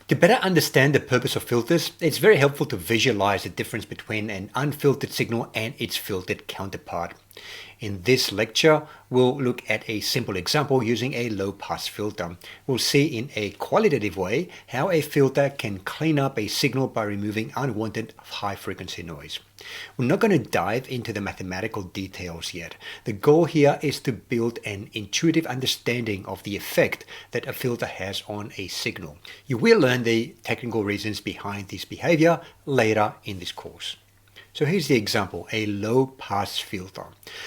To better understand the purpose of filters, it's very helpful to visualize the difference between an unfiltered signal and its filtered counterpart. In this lecture, we'll look at a simple example using a low-pass filter. We'll see in a qualitative way how a filter can clean up a signal by removing unwanted high-frequency noise. We're not going to dive into the mathematical details yet. The goal here is to build an intuitive understanding of the effect that a filter has on a signal. You will learn the technical reasons behind this behavior later in this course. So here's the example, a low-pass filter.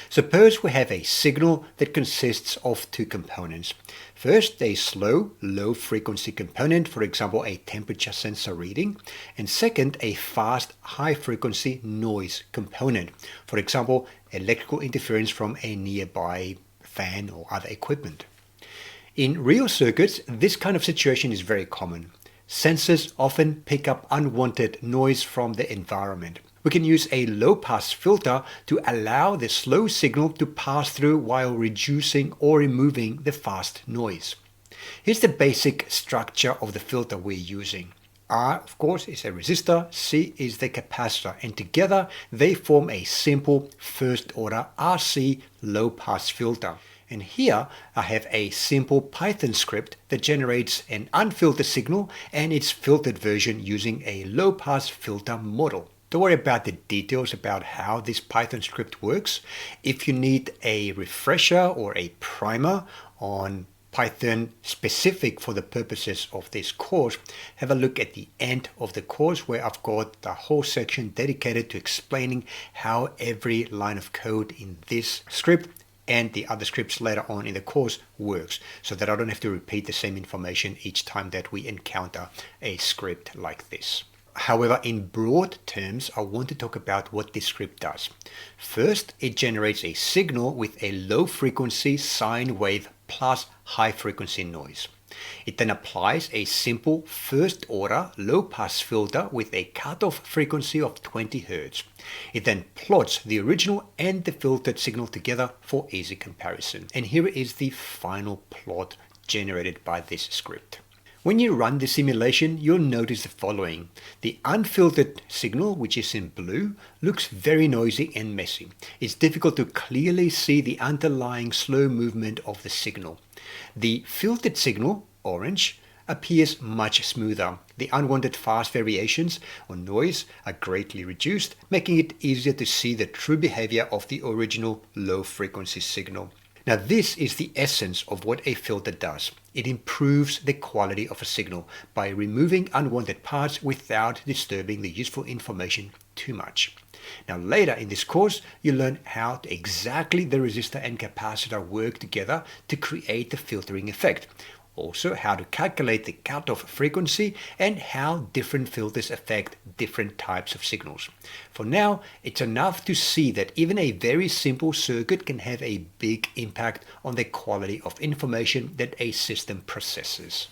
Suppose we have a signal that consists of two components. First, a slow, low-frequency component, for example, a temperature sensor reading. And second, a fast, high-frequency noise component, for example, electrical interference from a nearby fan or other equipment. In real circuits, this kind of situation is very common. Sensors often pick up unwanted noise from the environment. We can use a low-pass filter to allow the slow signal to pass through while reducing or removing the fast noise. Here's the basic structure of the filter we're using. R, of course, is a resistor, C is the capacitor, and together they form a simple first-order RC low-pass filter. And here I have a simple Python script that generates an unfiltered signal and its filtered version using a low-pass filter model. Don't worry about the details about how this Python script works. If you need a refresher or a primer on Python specific for the purposes of this course, have a look at the end of the course where I've got the whole section dedicated to explaining how every line of code in this script and the other scripts later on in the course works, so that I don't have to repeat the same information each time that we encounter a script like this. However, in broad terms, I want to talk about what this script does. First, it generates a signal with a low frequency sine wave plus high frequency noise. It then applies a simple first order low pass filter with a cutoff frequency of 20 Hz. It then plots the original and the filtered signal together for easy comparison. And here is the final plot generated by this script. When you run the simulation, you'll notice the following. The unfiltered signal, which is in blue, looks very noisy and messy. It's difficult to clearly see the underlying slow movement of the signal. The filtered signal, orange, appears much smoother. The unwanted fast variations or noise are greatly reduced, making it easier to see the true behavior of the original low frequency signal. Now this is the essence of what a filter does. It improves the quality of a signal by removing unwanted parts without disturbing the useful information too much. Now later in this course, you'll learn how exactly the resistor and capacitor work together to create the filtering effect. Also how to calculate the cutoff frequency and how different filters affect different types of signals. For now, it's enough to see that even a very simple circuit can have a big impact on the quality of information that a system processes.